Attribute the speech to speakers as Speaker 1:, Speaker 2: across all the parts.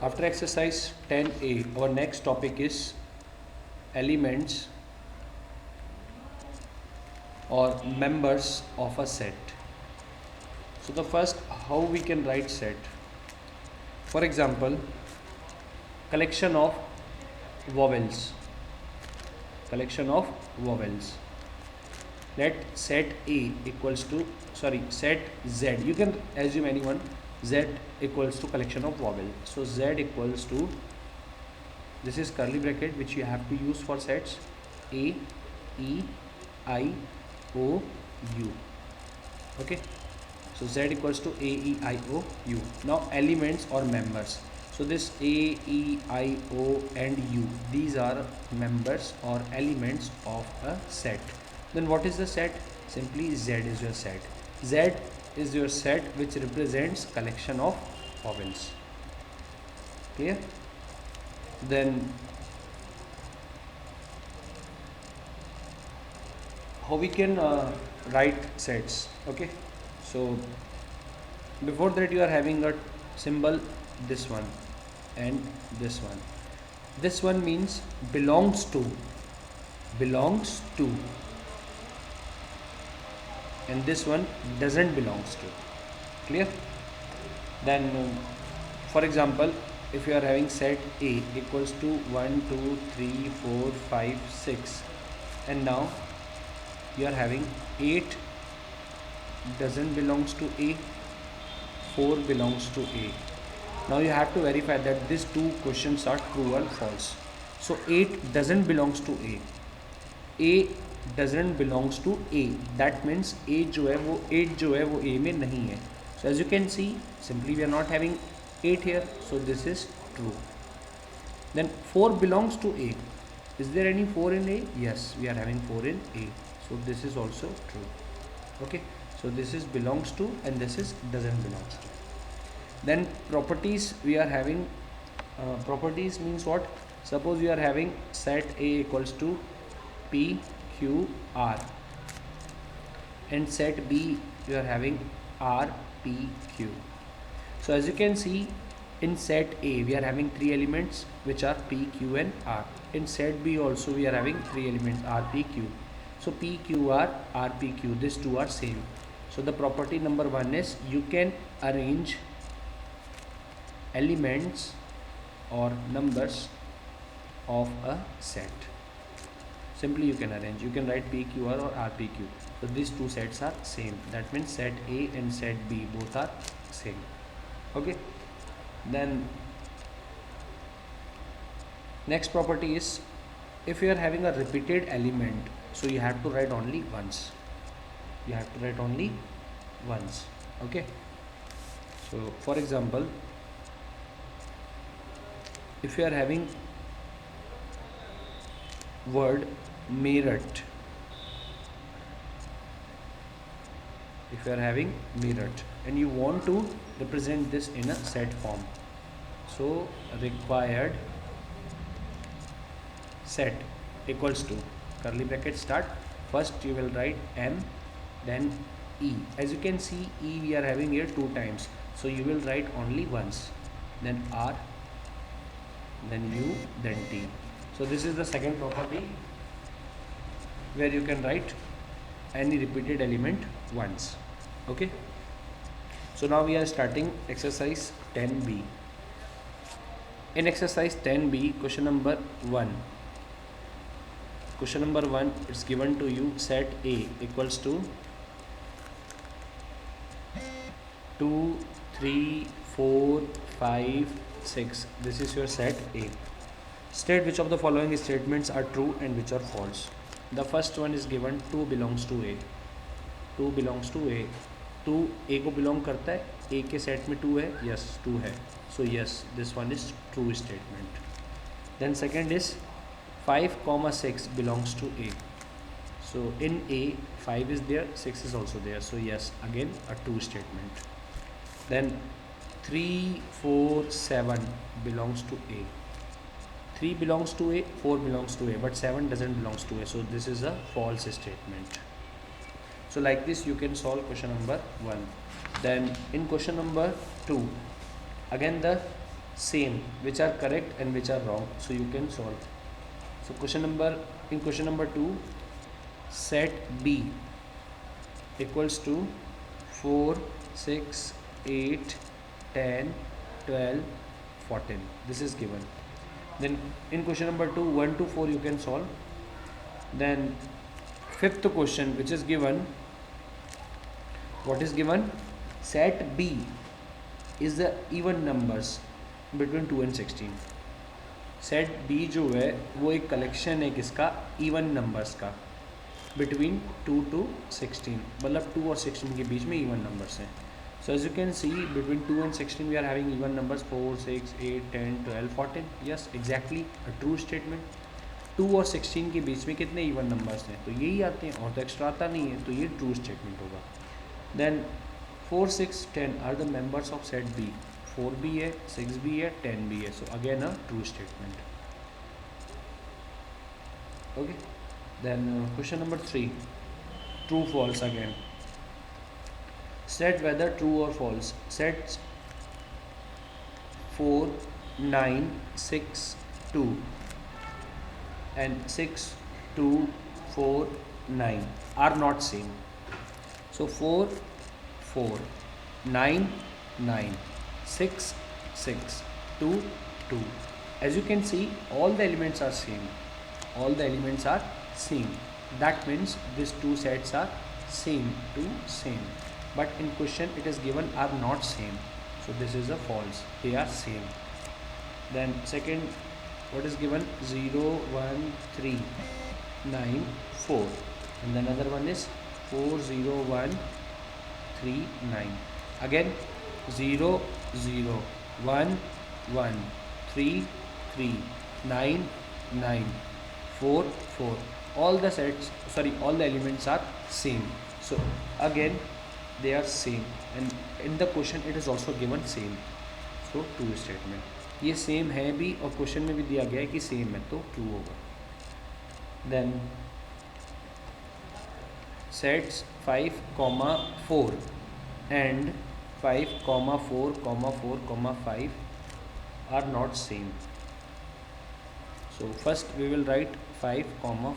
Speaker 1: After exercise 10A, our next topic is elements or members of a set. So the first, how we can write set. For example, collection of vowels. Collection of vowels. Let set A equals to, set Z. You can assume anyone. Z equals to collection of vowel. So Z equals to, this is curly bracket which you have to use for sets, A, E, I, O, U. Okay. So Z equals to A, E, I, O, U. Now elements or members. So this A, E, I, O and U, these are members or elements of a set. Then what is the set? Simply Z is your set. Z is your set which represents collection of vowels. Clear? Then how we can write sets? Okay. So before that you are having a symbol, this one and this one. This one means belongs to, and this one doesn't belongs to. Clear? Then for example, if you are having set A equals to 1, 2, 3, 4, 5, 6, and now you are having 8 doesn't belongs to A, 4 belongs to A. Now you have to verify that these two questions are true or false. So 8 doesn't belongs to A doesn't belongs to A. That means A जो है वो 8 जो है वो A में नहीं है. So as you can see, simply we are not having 8 here. So this is true. Then 4 belongs to A. Is there any 4 in A? Yes, we are having 4 in A. So this is also true. Okay. So this is belongs to and this is doesn't belongs to. Then properties we are having. Properties means what? Suppose you are having set A equals to P, Q, R, and set B you are having R, P, Q. So as you can see, in set A we are having 3 elements which are P, Q and R. In set B also we are having 3 elements R, P, Q. So P, Q, R, P, Q, these two are same. So the property number 1 is you can arrange elements or numbers of a set. Simply you can arrange. You can write P, Q, R or R, P, Q. So these two sets are same. That means set A and set B both are same. Okay. Then next property is, if you are having a repeated element, so you have to write only once. You have to write only once. Okay. So for example, if you are having word meerut, if you are having meerut and you want to represent this in a set form, so required set equals to, curly bracket start, first you will write M, then E. As you can see, E we are having here 2 times, so you will write only once, then R, then U, then T. So this is the second property where you can write any repeated element once. Okay. So now we are starting exercise 10B. In exercise 10B, question number 1. Question number 1, it's given to you set A equals to 2, 3, 4, 5, 6. This is your set A. State which of the following statements are true and which are false. The first one is given 2 belongs to A. 2 belongs to A. 2 A को belong करता है. A के set में 2 है. Yes, 2 है. So yes, this one is true statement. Then second is 5, 6 belongs to A. So in A 5 is there, 6 is also there. So yes, again a true statement. Then 3, 4, 7 belongs to A. 3 belongs to A, 4 belongs to A, but 7 doesn't belongs to A. So this is a false statement. So like this you can solve question number 1. Then in question number 2, again the same, which are correct and which are wrong, so you can solve. So question number 2, set B equals to 4 6 8 10 12 14, this is given. Then in question number 2, 1 to 4 you can solve. Then fifth question which is given, what is given, set B is the even numbers between 2 and 16. Set B जो है वो एक collection है किसका, even numbers का, between 2 to 16, मतलब 2 और 16 के बीच में इवन नंबर्स हैं. So as you can see between 2 and 16 we are having even numbers 4 6 8 10 12 14. Yes exactly a true statement. 2 और 16 के बीच में कितने इवन नंबर्स हैं, तो यही आते हैं और तो एक्स्ट्रा आता नहीं है, तो ये ट्रू स्टेटमेंट होगा. Then 4 6 10 are the members of set B. 4 भी है, 6 भी है, 10 भी है, so again a true statement. Okay. Then question number 3, true false again. Set whether true और false. Sets 4 9 6 2 and 6 2 4 9 are not same. So 4 4 9 9 6 6 2 2. As you can see, all the elements are same. All the elements are same. That means these two sets are same to same. But in question it is given are not same. So this is a false. They are same. Then second, what is given, 0 1 3 9 4, and then another one is 4 0 1 3 9. Again 0 0 1 1 3 3 9 9 4 4. All the sets, sorry, all the elements are same. So again they are same, and in the question it is also given same. So true statement. ये same है भी और question में भी दिया गया है कि सेम है, तो ट्रू होगा. Then sets 5 4 and 5 4 4 5 are not same. So first we will write 5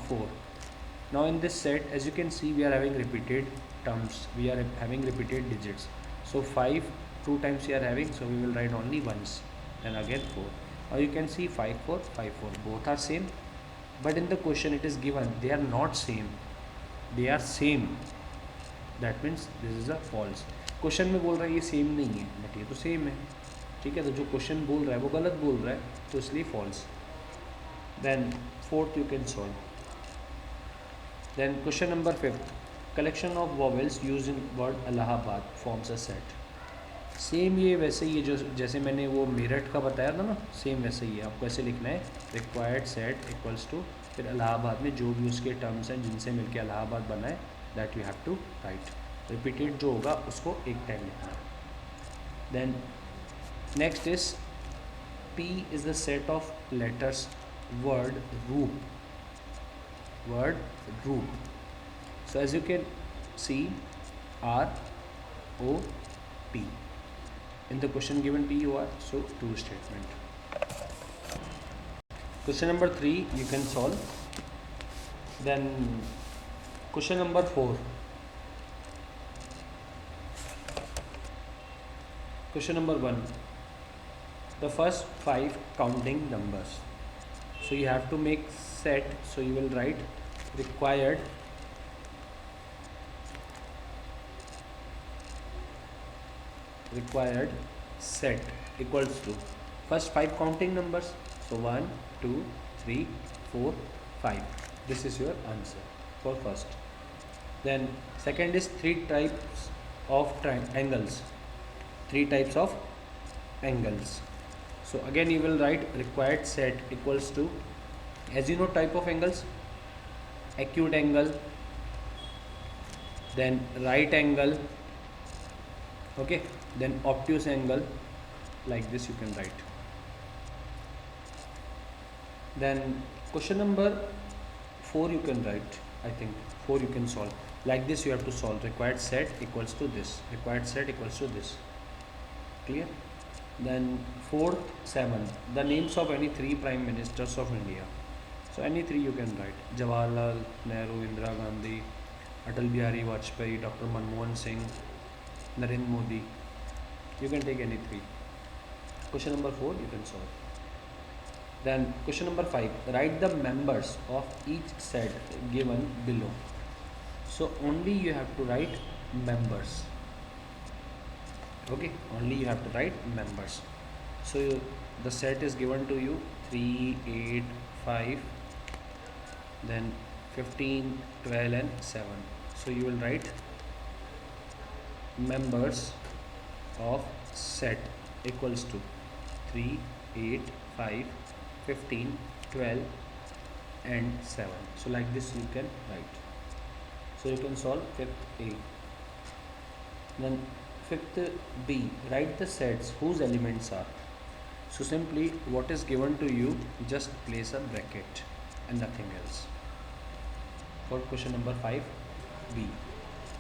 Speaker 1: 4. Now in this set as you can see we are having repeated terms, we are having repeated digits. So 5 2 times we are having, so we will write only once, and again 4. Now you can see 5 4 5 4 both are same, but in the question it is given they are not same, they are same. That means this is a false. Question में बोल रहा है ये same नहीं है, but ये तो same है. ठीक है, तो जो क्वेश्चन बोल रहा है वो गलत बोल रहा है, तो इसलिए false. Then fourth you can solve. Then question number 5, collection of vowels use in word Allahabad forms a set. Same ये वैसे ही है जो जैसे मैंने वो मेरठ का बताया था ना, सेम वैसे ही है. आपको ऐसे लिखना है, रिक्वायर्ड सेट इक्वल्स टू, फिर इलाहाबाद में जो भी उसके टर्म्स हैं जिनसे मिलके इलाहाबाद बना है, that you have to write. Repeated जो होगा उसको एक टाइम लिखना है. Then next is P is the set of letters word रूप. वर्ड रूप. So as you can see, R O P. In the question given P U R, so true statement. Question number 3 you can solve. Then question number 4. Question number 1. The first 5 counting numbers. So you have to make set. So you will write required set equals to first 5 counting numbers. So 1 2 3 4 5. This is your answer for first. Then second is 3 types of triangles. 3 types of angles. So again you will write required set equals to, as you know type of angles, acute angle, then right angle, okay, then obtuse angle, like this you can write. Then question number 4 you can write, I think 4 you can solve like this. You have to solve required set equals to this, required set equals to this. Clear? Then fourth, seventh, the names of any three prime ministers of India. So any three you can write: Jawaharlal Nehru, Indira Gandhi, Atal Bihari Vajpayee, Dr. Manmohan Singh, Narendra Modi. You can take any three. Question number 4 you can solve. Then question number 5, write the members of each set given below. So only you have to write members. Okay, only you have to write members. So the set is given to you 3, 8, 5, then 15, 12 and 7. So you will write members of set equals to 3, 8, 5, 15, 12 and 7. So like this you can write. So you can solve fifth A. Then fifth B, write the sets whose elements are. So simply what is given to you, just place a bracket and nothing else. For question number 5 B,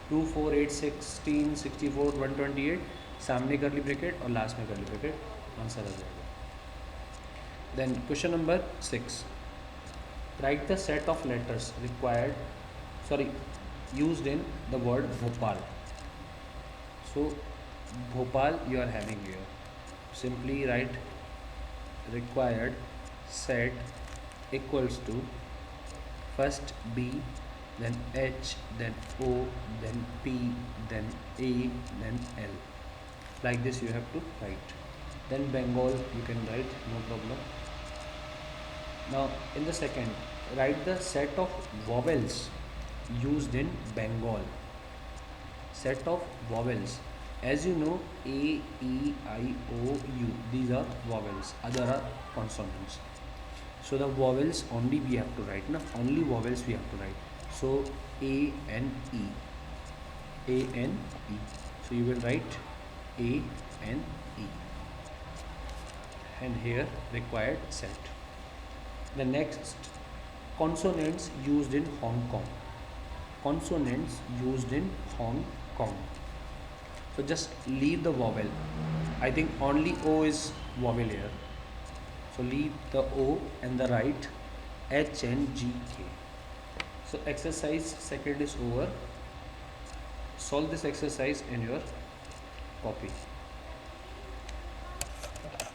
Speaker 1: 2, 4, 8, 16, 64, 128, सामने करली bracket और last में करली bracket, answer आ जाएगा. Then question number 6, write the set of letters used in the word Bhopal. So Bhopal you are having here. Simply write required set equals to first B, then H, then O, then P, then A, then L. Like this you have to write. Then Bengal you can write, no problem. Now in the second, write the set of vowels used in Bengal. Set of vowels. As you know, A, E, I, O, U, these are vowels, other are consonants. So the vowels only we have to write, na? Only vowels we have to write. So A N E, A N E. So you will write A N E, and here required set. The next, consonants used in Hong Kong. Consonants used in Hong Kong. So just leave the vowel. I think only O is vowel here. So leave the O and the right H N G K. So exercise second is over. Solve this exercise in your copy.